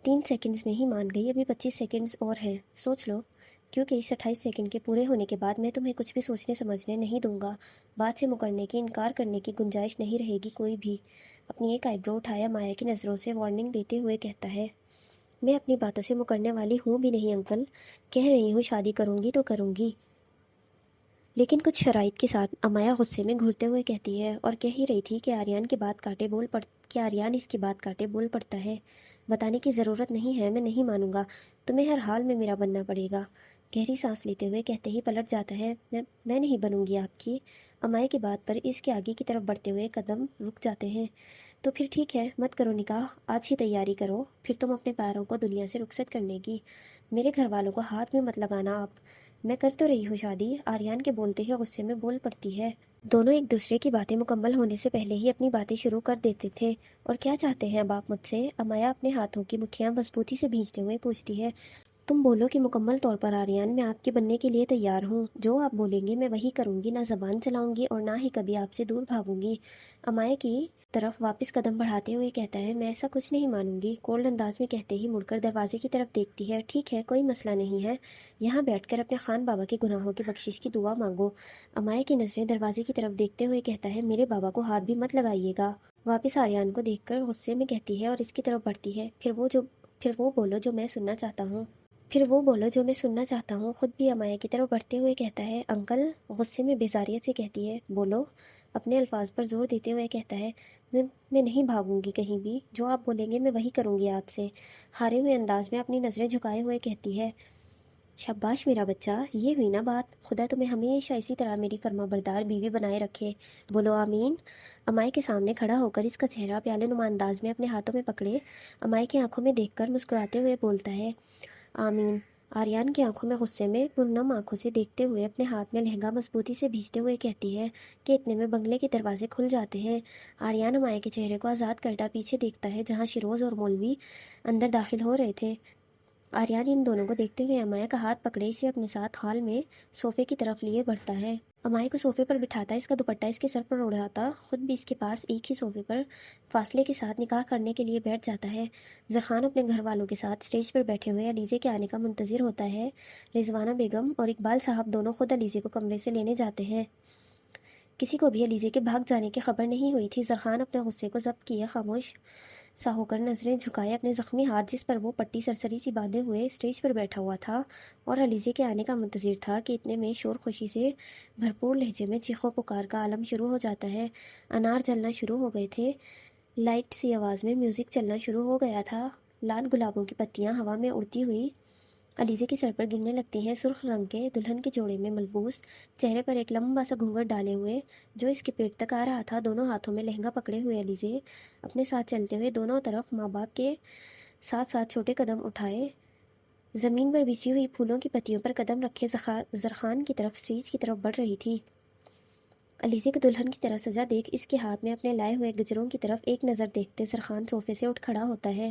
3 سیکنڈز میں ہی مان گئی، ابھی 25 سیکنڈز اور ہیں، سوچ لو، کیونکہ اس 28 سیکنڈ کے پورے ہونے کے بعد میں تمہیں کچھ بھی سوچنے سمجھنے نہیں دوں گا۔ بات سے مکرنے کی، انکار کرنے کی گنجائش نہیں رہے گی کوئی بھی۔ اپنی ایک آئی برو اٹھایا مایا کی نظروں سے وارننگ دیتے ہوئے کہتا ہے، میں اپنی باتوں سے مکرنے والی ہوں بھی نہیں انکل، کہہ رہی ہوں شادی کروں گی تو کروں گی، لیکن کچھ شرائط کے ساتھ۔ امایا غصے میں گھرتے ہوئے کہتی ہے، اور کہہ ہی رہی تھی کہ آریان کی بات کاٹے بول پڑتا ہے۔ بتانے کی ضرورت نہیں ہے، میں نہیں مانوں گا، تمہیں ہر حال میں میرا بننا پڑے گا۔ گہری سانس لیتے ہوئے کہتے ہی پلٹ جاتا ہے، میں نہیں بنوں گی آپ کی۔ امایا کی بات پر اس کے آگے کی طرف بڑھتے ہوئے قدم رک جاتے ہیں۔ تو پھر ٹھیک ہے، مت کرو نکاح، آج ہی تیاری کرو، پھر تم اپنے پیروں کو دنیا سے رخصت کرنے کی۔ میرے گھر والوں کو ہاتھ میں مت لگانا آپ، میں کر تو رہی ہوں شادی۔ آریان کے بولتے ہی غصے میں بول پڑتی ہے۔ دونوں ایک دوسرے کی باتیں مکمل ہونے سے پہلے ہی اپنی باتیں شروع کر دیتے تھے۔ اور کیا چاہتے ہیں اب آپ مجھ سے؟ امایا اپنے ہاتھوں کی مٹھیاں مضبوطی سے بھینچتے ہوئے پوچھتی ہے۔ تم بولو کہ مکمل طور پر آریان، میں آپ کے بننے کے لیے تیار ہوں، جو آپ بولیں گے میں وہی کروں گی، نہ زبان چلاؤں گی اور نہ ہی کبھی آپ سے دور بھاگوں گی۔ امایا کی طرف واپس قدم بڑھاتے ہوئے کہتا ہے، میں ایسا کچھ نہیں مانوں گی۔ کولڈ انداز میں کہتے ہی مڑ کر دروازے کی طرف دیکھتی ہے، ٹھیک ہے، کوئی مسئلہ نہیں ہے، یہاں بیٹھ کر اپنے خان بابا کے گناہوں کی بخشش کی دعا مانگو۔ امایا کی نظریں دروازے کی طرف دیکھتے ہوئے کہتا ہے، میرے بابا کو ہاتھ بھی مت لگائیے گا۔ واپس آریان کو دیکھ کر غصے میں کہتی ہے اور اس کی طرف بڑھتی ہے، پھر وہ بولو جو میں سننا چاہتا ہوں۔ خود بھی امایا کی طرف بڑھتے ہوئے کہتا ہے، انکل۔ غصے میں بیزاریت سے کہتی ہے، بولو۔ اپنے الفاظ پر زور دیتے ہوئے کہتا ہے، میں نہیں بھاگوں گی کہیں بھی، جو آپ بولیں گے میں وہی کروں گی آپ سے۔ ہارے ہوئے انداز میں اپنی نظریں جھکائے ہوئے کہتی ہے، شاباش میرا بچہ، یہ ہوئی نا بات، خدا تمہیں ہمیشہ اسی طرح میری فرما بردار بیوی بنائے رکھے، بولو آمین۔ امائی کے سامنے کھڑا ہو کر اس کا چہرہ پیالے نما انداز میں اپنے ہاتھوں میں پکڑے امائی کی آنکھوں میں دیکھ کر مسکراتے ہوئے بولتا ہے، آمین۔ آریان کی آنکھوں میں غصے میں پرنم آنکھوں سے دیکھتے ہوئے اپنے ہاتھ میں لہنگا مضبوطی سے بھیجتے ہوئے کہتی ہے کہ اتنے میں بنگلے کے دروازے کھل جاتے ہیں۔ آریان امائی کے چہرے کو آزاد کرتا پیچھے دیکھتا ہے جہاں شیروز اور مولوی اندر داخل ہو رہے تھے۔ آریان ان دونوں کو دیکھتے ہوئے امایا کا ہاتھ پکڑے اسے اپنے ساتھ ہال میں صوفے کی طرف لیے بڑھتا ہے۔ امائی کو صوفے پر بٹھاتا، اس کا دوپٹہ اس کے سر پر اڑاتا، خود بھی اس کے پاس ایک ہی صوفے پر فاصلے کے ساتھ نکاح کرنے کے لیے بیٹھ جاتا ہے۔ زرخان اپنے گھر والوں کے ساتھ اسٹیج پر بیٹھے ہوئے علیزے کے آنے کا منتظر ہوتا ہے۔ رضوانہ بیگم اور اقبال صاحب دونوں خود علیزے کو کمرے سے لینے جاتے ہیں۔ کسی کو بھی علیزے کے بھاگ جانے کی خبر نہیں ہوئی تھی۔ زرخان اپنے غصے کو ضبط کیے خاموش سا ہو کر نظریں جھکائے اپنے زخمی ہاتھ جس پر وہ پٹی سرسری سی باندھے ہوئے اسٹیج پر بیٹھا ہوا تھا اور علیزے کے آنے کا منتظر تھا کہ اتنے میں شور خوشی سے بھرپور لہجے میں چیخو پکار کا عالم شروع ہو جاتا ہے۔ انار جلنا شروع ہو گئے تھے، لائٹ سی آواز میں میوزک چلنا شروع ہو گیا تھا، لال گلابوں کی پتیاں ہوا میں اڑتی ہوئی علیزے کے سر پر گرنے لگتی ہیں۔ سرخ رنگ کے دلہن کے جوڑے میں ملبوس، چہرے پر ایک لمبا سا گھونگھٹ ڈالے ہوئے جو اس کے پیٹ تک آ رہا تھا، دونوں ہاتھوں میں لہنگا پکڑے ہوئے علیزے اپنے ساتھ چلتے ہوئے دونوں طرف ماں باپ کے ساتھ ساتھ چھوٹے قدم اٹھائے زمین پر بچھی ہوئی پھولوں کی پتیوں پر قدم رکھے زرخان کی طرف اسٹیج کی طرف بڑھ رہی تھی۔ علیزے کو دلہن کی طرح سجا دیکھ اس کے ہاتھ میں اپنے لائے ہوئے گجروں کی طرف ایک نظر دیکھتے زرخان صوفے سے اٹھ کھڑا ہوتا ہے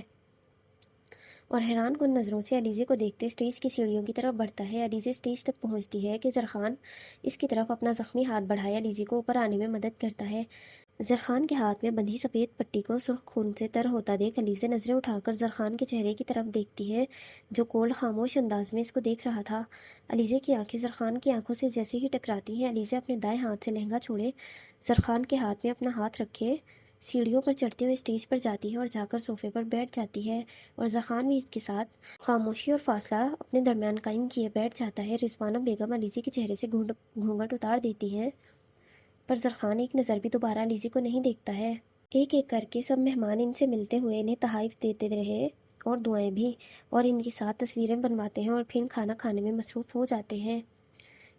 اور حیران کن نظروں سے علیزے کو دیکھتے اسٹیج کی سیڑھیوں کی طرف بڑھتا ہے۔ علیزے اسٹیج تک پہنچتی ہے کہ زرخان اس کی طرف اپنا زخمی ہاتھ بڑھائے علیزے کو اوپر آنے میں مدد کرتا ہے۔ زرخان کے ہاتھ میں بندھی سفید پٹی کو سرخ خون سے تر ہوتا دیکھ علیزے نظریں اٹھا کر زرخان کے چہرے کی طرف دیکھتی ہے جو کولڈ خاموش انداز میں اس کو دیکھ رہا تھا۔ علیزے کی آنکھیں زرخان کی آنکھوں سے جیسے ہی ٹکراتی ہیں، علیزے اپنے دائیں ہاتھ سے لہنگا چھوڑے زرخان کے ہاتھ میں اپنا ہاتھ رکھے سیڑھیوں پر چڑھتے ہوئے اسٹیج پر جاتی ہے اور جا کر صوفے پر بیٹھ جاتی ہے اور زرخان بھی اس کے ساتھ خاموشی اور فاصلہ اپنے درمیان قائم کیے بیٹھ جاتا ہے۔ رضوانہ بیگم علیزے کے چہرے سے گھونگھٹ اتار دیتی ہے پر زرخان ایک نظر بھی دوبارہ علیزے کو نہیں دیکھتا ہے۔ ایک ایک کر کے سب مہمان ان سے ملتے ہوئے انہیں تحائف دیتے رہے اور دعائیں بھی، اور ان کے ساتھ تصویریں بنواتے ہیں اور پھر کھانا کھانے میں مصروف ہو جاتے ہیں۔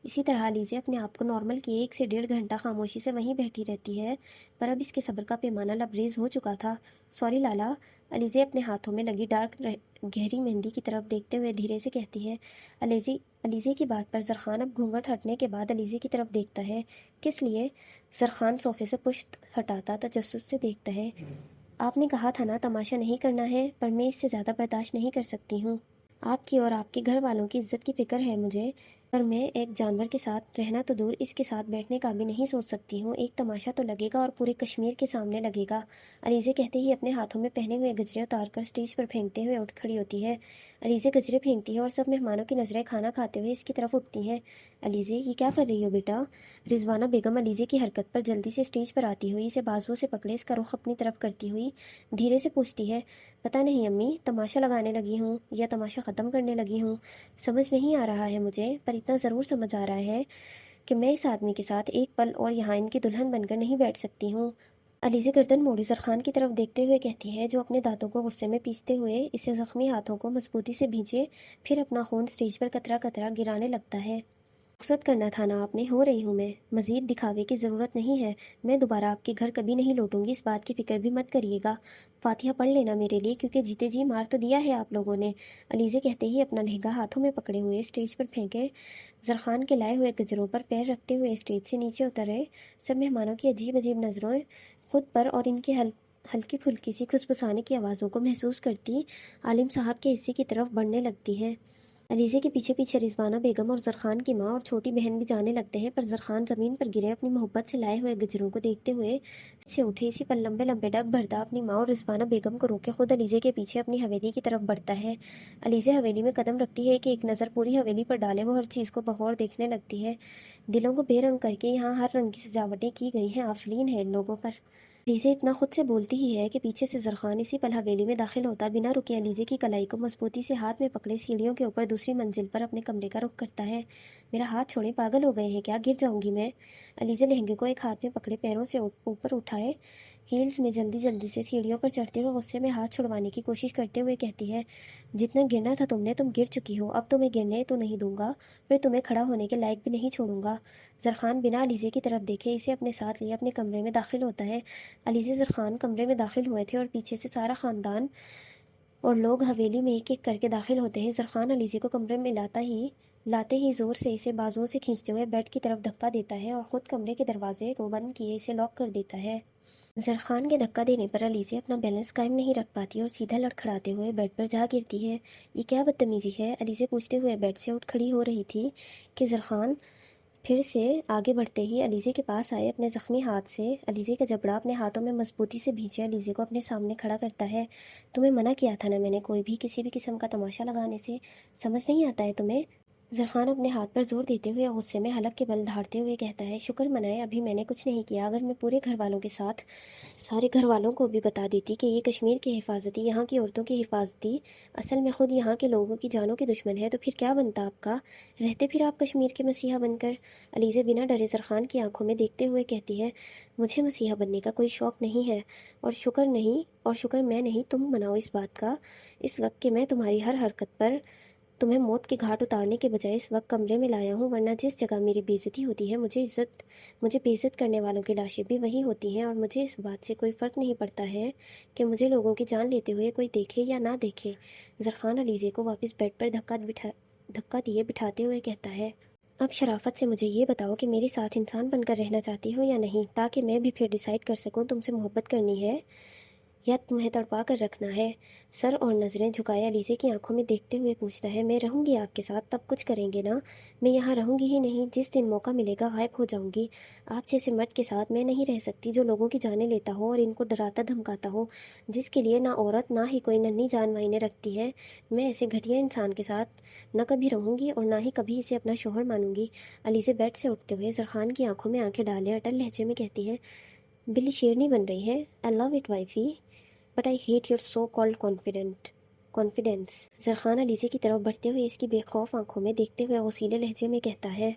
اسی طرح علیزہ اپنے آپ کو نارمل کی 1 سے 1.5 گھنٹہ خاموشی سے وہیں بیٹھی رہتی ہے، پر اب اس کے صبر کا پیمانہ لبریز ہو چکا تھا۔ سوری لالا، علیزہ اپنے ہاتھوں میں لگی ڈارک گہری مہندی کی طرف دیکھتے ہوئے دھیرے سے کہتی ہے۔ علیزہ کی بات پر زرخان اب گھونگھٹ ہٹنے کے بعد علیزہ کی طرف دیکھتا ہے۔ کس لیے؟ زرخان صوفے سے پشت ہٹاتا تجسس سے دیکھتا ہے۔ آپ نے کہا تھا نا تماشا نہیں کرنا ہے، پر میں اس سے زیادہ برداشت نہیں کر سکتی ہوں۔ آپ کی اور آپ کے گھر والوں کی عزت کی فکر ہے مجھے، پر میں ایک جانور کے ساتھ رہنا تو دور، اس کے ساتھ بیٹھنے کا بھی نہیں سوچ سکتی ہوں۔ ایک تماشا تو لگے گا اور پورے کشمیر کے سامنے لگے گا۔ علیزہ کہتے ہی اپنے ہاتھوں میں پہنے ہوئے گجرے اتار کر اسٹیج پر پھینکتے ہوئے اٹھ کھڑی ہوتی ہے۔ علیزہ گجرے پھینکتی ہے اور سب مہمانوں کی نظریں کھانا کھاتے ہوئے اس کی طرف اٹھتی ہیں۔ علیزہ، یہ کیا کر رہی ہو بیٹا؟ رضوانہ بیگم علیزہ کی حرکت پر جلدی سے اسٹیج پر آتی ہوئی اسے بازوؤں سے پکڑے اس کا رخ اپنی طرف کرتی ہوئی دھیرے سے پوچھتی ہے۔ پتہ نہیں امی، تماشا لگانے لگی ہوں یا تماشا ختم کرنے لگی ہوں، سمجھ نہیں آ رہا ہے مجھے، پر اتنا ضرور سمجھ آ رہا ہے کہ میں اس آدمی کے ساتھ ایک پل اور یہاں ان کی دلہن بن کر نہیں بیٹھ سکتی ہوں۔ علیزہ گردن موڑے زرخان کی طرف دیکھتے ہوئے کہتی ہے، جو اپنے دانتوں کو غصے میں پیستے ہوئے اسے زخمی ہاتھوں کو مضبوطی سے بھینچے، پھر اپنا خون اسٹیج پر قطرہ قطرہ گرانے لگتا ہے۔ رخصت کرنا تھا نا آپ نے، ہو رہی ہوں میں، مزید دکھاوے کی ضرورت نہیں ہے، میں دوبارہ آپ کے گھر کبھی نہیں لوٹوں گی، اس بات کی فکر بھی مت کریے گا۔ فاتحہ پڑھ لینا میرے لیے، کیونکہ جیتے جی مار تو دیا ہے آپ لوگوں نے۔ علیزہ کہتے ہی اپنا لہنگا ہاتھوں میں پکڑے ہوئے اسٹیج پر پھینکے زرخان کے لائے ہوئے گجروں پر پیر رکھتے ہوئے اسٹیج سے نیچے اترے۔ سب مہمانوں کی عجیب عجیب نظریں خود پر اور ان کی ہلکی پھلکی سی کھسپسانے کی آوازوں کو محسوس کرتی عالم صاحب کے حصے کی طرف بڑھنے لگتی ہے۔ علیزہ کے پیچھے پیچھے رضوانہ بیگم اور زرخان کی ماں اور چھوٹی بہن بھی جانے لگتے ہیں، پر زرخان زمین پر گرے اپنی محبت سے لائے ہوئے گجروں کو دیکھتے ہوئے سے اٹھے اسی پر لمبے لمبے ڈگ بھرتا اپنی ماں اور رضوانہ بیگم کو روکے خود علیزہ کے پیچھے اپنی حویلی کی طرف بڑھتا ہے۔ علیزہ حویلی میں قدم رکھتی ہے کہ ایک نظر پوری حویلی پر ڈالے، وہ ہر چیز کو بغور دیکھنے لگتی ہے۔ دلوں کو بے رنگ کر کے یہاں ہر رنگ کی سجاوٹیں کی گئی ہیں، آفرین ہے ان لوگوں پر۔ علیزہ اتنا خود سے بولتی ہی ہے کہ پیچھے سے زرخان اسی پل حویلی میں داخل ہوتا بنا رکے علیزہ کی کلائی کو مضبوطی سے ہاتھ میں پکڑے سیڑھیوں کے اوپر دوسری منزل پر اپنے کمرے کا رخ کرتا ہے۔ میرا ہاتھ چھوڑیں، پاگل ہو گئے ہیں کیا؟ گر جاؤں گی میں۔ علیزہ لہنگے کو ایک ہاتھ میں پکڑے پیروں سے اوپر اٹھائے ہیلز میں جلدی جلدی سے سیڑھیوں پر چڑھتے ہوئے غصے میں ہاتھ چھڑوانے کی کوشش کرتے ہوئے کہتی ہے، جتنا گرنا تھا تم نے، تم گر چکی ہو، اب تمہیں گرنے تو نہیں دوں گا، پھر تمہیں کھڑا ہونے کے لائق بھی نہیں چھوڑوں گا۔ زرخان بنا علیزہ کی طرف دیکھے اسے اپنے ساتھ لیے اپنے کمرے میں داخل ہوتا ہے۔ علیزہ زرخان کمرے میں داخل ہوئے تھے اور پیچھے سے سارا خاندان اور لوگ حویلی میں ایک ایک کر کے داخل ہوتے ہیں۔ زرخان علیزہ کو کمرے میں لاتے ہی زور سے اسے بازوؤں سے کھینچتے ہوئے بیڈ کی طرف دھکا دیتا ہے اور خود کمرے کے دروازے کو بند کیے اسے لاک کر دیتا ہے۔ زرخان کے دھکا دینے پر علیزہ اپنا بیلنس قائم نہیں رکھ پاتی اور سیدھا لڑکھڑاتے ہوئے بیڈ پر جا گرتی ہے۔ یہ کیا بدتمیزی ہے؟ علیزہ پوچھتے ہوئے بیڈ سے اٹھ کھڑی ہو رہی تھی کہ زرخان پھر سے آگے بڑھتے ہی علیزہ کے پاس آئے اپنے زخمی ہاتھ سے علیزہ کا جبڑا اپنے ہاتھوں میں مضبوطی سے بھینچے علیزہ کو اپنے سامنے کھڑا کرتا ہے۔ تمہیں منع کیا تھا نا میں نے کوئی بھی کسی بھی قسم کا تماشا لگانے سے، سمجھ نہیں آتا ہے تمہیں؟ زرخان اپنے ہاتھ پر زور دیتے ہوئے غصے میں حلق کے بل دھاڑتے ہوئے کہتا ہے، شکر منائے ابھی میں نے کچھ نہیں کیا، اگر میں پورے گھر والوں کے ساتھ سارے گھر والوں کو بھی بتا دیتی کہ یہ کشمیر کی حفاظتی، یہاں کی عورتوں کی حفاظتی اصل میں خود یہاں کے لوگوں کی جانوں کی دشمن ہے، تو پھر کیا بنتا آپ کا؟ رہتے پھر آپ کشمیر کے مسیحا بن کر؟ علیزہ بنا ڈرے زرخان کی آنکھوں میں دیکھتے ہوئے کہتی ہے، مجھے مسیحا بننے کا کوئی شوق نہیں ہے، اور شکر میں نہیں تم مناؤ اس بات کا، اس وقت کہ میں تمہاری ہر حرکت پر تمہیں موت کے گھاٹ اتارنے کے بجائے اس وقت کمرے میں لایا ہوں، ورنہ جس جگہ میری بے عزتی ہوتی ہے مجھے بے عزت کرنے والوں کی لاشیں بھی وہی ہوتی ہیں، اور مجھے اس بات سے کوئی فرق نہیں پڑتا ہے کہ مجھے لوگوں کی جان لیتے ہوئے کوئی دیکھے یا نہ دیکھے۔ زرخان علیزہ کو واپس بیڈ پر دھکا دیے بٹھاتے ہوئے کہتا ہے، اب شرافت سے مجھے یہ بتاؤ کہ میرے ساتھ انسان بن کر رہنا چاہتی ہو یا نہیں، تاکہ میں بھی پھر ڈیسائیڈ کر سکوں تم سے محبت کرنی ہے یا تمہیں تڑپا کر رکھنا ہے۔ سر اور نظریں جھکائے علیزہ کی آنکھوں میں دیکھتے ہوئے پوچھتا ہے، میں رہوں گی آپ کے ساتھ، تب کچھ کریں گے نا؟ میں یہاں رہوں گی ہی نہیں، جس دن موقع ملے گا غائب ہو جاؤں گی۔ آپ جیسے مرد کے ساتھ میں نہیں رہ سکتی جو لوگوں کی جانیں لیتا ہو اور ان کو ڈراتا دھمکاتا ہو، جس کے لیے نہ عورت نہ ہی کوئی ننھی جان معنی رکھتی ہے۔ میں ایسے گھٹیا انسان کے ساتھ نہ کبھی رہوں گی اور نہ ہی کبھی اسے اپنا شوہر مانوں گی۔ علیزہ بیڈ سے اٹھتے ہوئے زرخان کی آنکھوں میں آنکھیں ڈالے اٹل لہجے میں کہتی ہے، بلی شیرنی بن رہی ہے، I love it wifey, but I hate your so called confidence. Zarkhan Alizeh کی طرف بڑھتے ہوئے اس کی بے خوف آنکھوں میں دیکھتے ہوئے غصیلے لہجے میں کہتا ہے،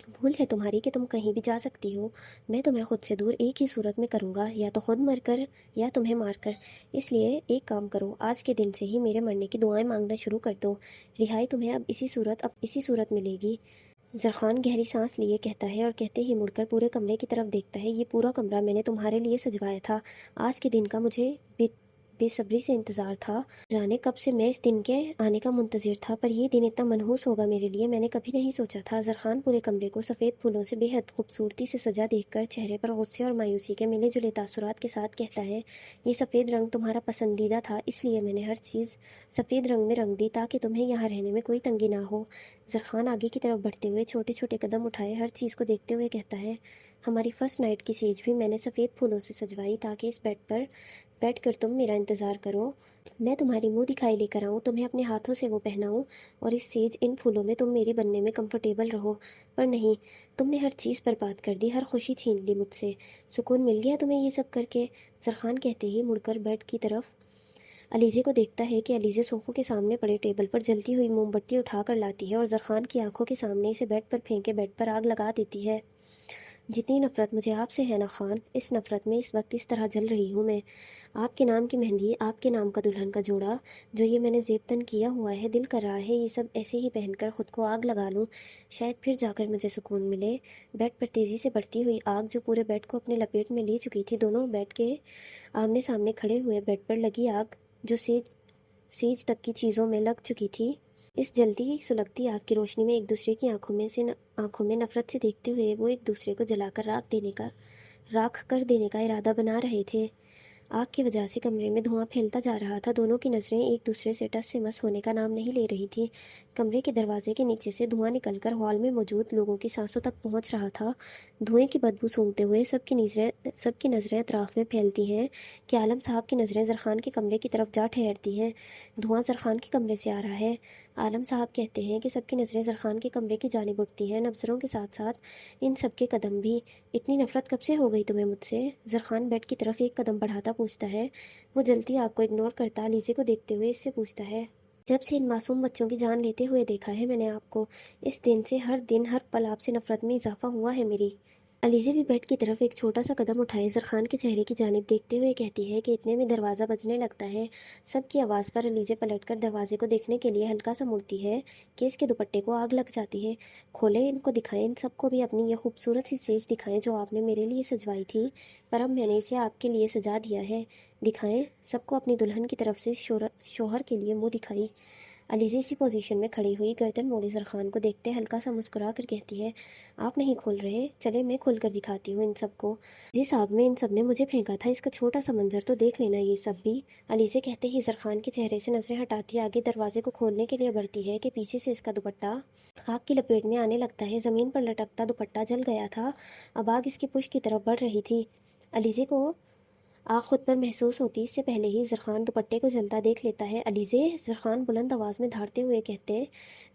بھول ہے تمہاری کہ تم کہیں بھی جا سکتی ہو، میں تمہیں خود سے دور ایک ہی صورت میں کروں گا، یا تو خود مر کر یا تمہیں مار کر۔ اس لیے ایک کام کرو، آج کے دن سے ہی میرے مرنے کی دعائیں مانگنا شروع کر دو، رہائی تمہیں اب اسی صورت ملے گی۔ زرخان گہری سانس لیے کہتا ہے، اور کہتے ہی مڑ کر پورے کمرے کی طرف دیکھتا ہے۔ یہ پورا کمرہ میں نے تمہارے لیے سجوایا تھا، آج کے دن کا مجھے بے صبری سے انتظار تھا، جانے کب سے میں اس دن کے آنے کا منتظر تھا، پر یہ دن اتنا منحوس ہوگا میرے لیے میں نے کبھی نہیں سوچا تھا۔ زرخان پورے کمرے کو سفید پھولوں سے بے حد خوبصورتی سے سجا دیکھ کر چہرے پر غصے اور مایوسی کے ملے جلے تاثرات کے ساتھ کہتا ہے، یہ سفید رنگ تمہارا پسندیدہ تھا، اس لیے میں نے ہر چیز سفید رنگ میں رنگ دی تاکہ تمہیں یہاں رہنے میں کوئی تنگی نہ ہو۔ زرخان آگے کی طرف بڑھتے ہوئے چھوٹے چھوٹے قدم اٹھائے ہر چیز کو دیکھتے ہوئے کہتا ہے، ہماری فرسٹ نائٹ کی سیج بھی میں نے سفید پھولوں سے سجوائی تاکہ اس بیڈ پر بیٹھ کر تم میرا انتظار کرو، میں تمہاری منہ دکھائی لے کر آؤں، تمہیں اپنے ہاتھوں سے وہ پہناؤں، اور اس سیج ان پھولوں میں تم میری بننے میں کمفرٹیبل رہو۔ پر نہیں، تم نے ہر چیز برباد کر دی، ہر خوشی چھین لی مجھ سے۔ سکون مل گیا تمہیں یہ سب کر کے؟ زرخان کہتے ہی مڑ کر بیڈ کی طرف علیزے کو دیکھتا ہے کہ علیزے صوفوں کے سامنے پڑے ٹیبل پر جلتی ہوئی موم بتی اٹھا کر لاتی ہے اور زرخان کی آنکھوں کے سامنے اسے بیڈ پر پھینکے بیڈ پر آگ لگا دیتی ہے۔ جتنی نفرت مجھے آپ سے ہے نا خان، اس نفرت میں اس وقت اس طرح جل رہی ہوں میں۔ آپ کے نام کی مہندی، آپ کے نام کا دلہن کا جوڑا، جو یہ میں نے زیب تن کیا ہوا ہے، دل کر رہا ہے یہ سب ایسے ہی پہن کر خود کو آگ لگا لوں، شاید پھر جا کر مجھے سکون ملے۔ بیڈ پر تیزی سے بڑھتی ہوئی آگ جو پورے بیڈ کو اپنے لپیٹ میں لے چکی تھی، دونوں بیڈ کے آمنے سامنے کھڑے ہوئے بیڈ پر لگی آگ جو سیج تک کی چیزوں میں لگ چکی تھی، اس جلتی سلگتی آگ کی روشنی میں ایک دوسرے کی آنکھوں میں نفرت سے دیکھتے ہوئے وہ ایک دوسرے کو جلا کر راکھ کر دینے کا ارادہ بنا رہے تھے۔ آگ کی وجہ سے کمرے میں دھواں پھیلتا جا رہا تھا، دونوں کی نظریں ایک دوسرے سے ٹس سے مس ہونے کا نام نہیں لے رہی تھی۔ کمرے کے دروازے کے نیچے سے دھواں نکل کر ہال میں موجود لوگوں کی سانسوں تک پہنچ رہا تھا۔ دھوئیں کی بدبو سونگھتے ہوئے سب کی نظریں اطراف میں پھیلتی ہیں کہ عالم صاحب کی نظریں زرخان کے کمرے کی طرف جا ٹھہرتی ہیں۔ دھواں زرخان کے کمرے سے آ رہا ہے۔ عالم صاحب کہتے ہیں کہ سب کی نظریں زرخان کے کمرے کی جانب اٹھتی ہیں، نظروں کے ساتھ ساتھ ان سب کے قدم بھی۔ اتنی نفرت کب سے ہو گئی تمہیں مجھ سے؟ زرخان بیڈ کی طرف ایک قدم بڑھاتا پوچھتا ہے۔ وہ جلتی آگ کو اگنور کرتا علیزے کو دیکھتے ہوئے اس سے پوچھتا ہے، جب سے ان معصوم بچوں کی جان لیتے ہوئے دیکھا ہے میں نے آپ کو، اس دن سے ہر دن ہر پل آپ سے نفرت میں اضافہ ہوا ہے میری۔ علیزے بھی بیڈ کی طرف ایک چھوٹا سا قدم اٹھائے زرخان کے چہرے کی جانب دیکھتے ہوئے کہتی ہے کہ اتنے میں دروازہ بجنے لگتا ہے۔ سب کی آواز پر علیزے پلٹ کر دروازے کو دیکھنے کے لیے ہلکا سا مڑتی ہے کہ اس کے دوپٹے کو آگ لگ جاتی ہے۔ کھولیں، ان کو دکھائیں، ان سب کو بھی اپنی یہ خوبصورت سی سیج دکھائیں جو آپ نے میرے لیے سجوائی تھی، پر اب میں نے اسے آپ کے لیے سجا دیا ہے۔ دکھائیں سب کو اپنی دلہن کی طرف سے شوہر کے لیے منہ دکھائی۔ علیزے اسی پوزیشن میں کھڑی ہوئی گردن موڑے زرخان کو دیکھتے ہلکا سا مسکرا کر کہتی ہے، آپ نہیں کھول رہے؟ چلے میں کھول کر دکھاتی ہوں ان سب کو، جس آگ میں ان سب نے مجھے پھینکا تھا، اس کا چھوٹا سا منظر تو دیکھ لینا یہ سب بھی۔ علیزے کہتے ہی زرخان کے چہرے سے نظریں ہٹاتی آگے دروازے کو کھولنے کے لیے بڑھتی ہے کہ پیچھے سے اس کا دوپٹہ آگ کی لپیٹ میں آنے لگتا ہے۔ زمین پر لٹکتا دوپٹہ جل گیا تھا، اب آگ اس کی پشت کی طرف بڑھ رہی تھی۔ علیزے کو آگ خود پر محسوس ہوتی اس سے پہلے ہی زرخان دوپٹے کو جلتا دیکھ لیتا ہے۔ علیزے، زرخان بلند آواز میں دھاڑتے ہوئے کہتے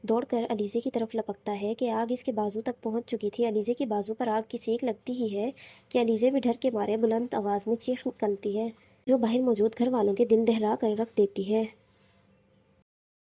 دوڑ کر علیزے کی طرف لپکتا ہے کہ آگ اس کے بازو تک پہنچ چکی تھی۔ علیزے کی بازو پر آگ کی سیک لگتی ہی ہے کہ علیزے بھی ڈر کے مارے بلند آواز میں چیخ نکلتی ہے جو باہر موجود گھر والوں کے دل دہلا کر رکھ دیتی ہے۔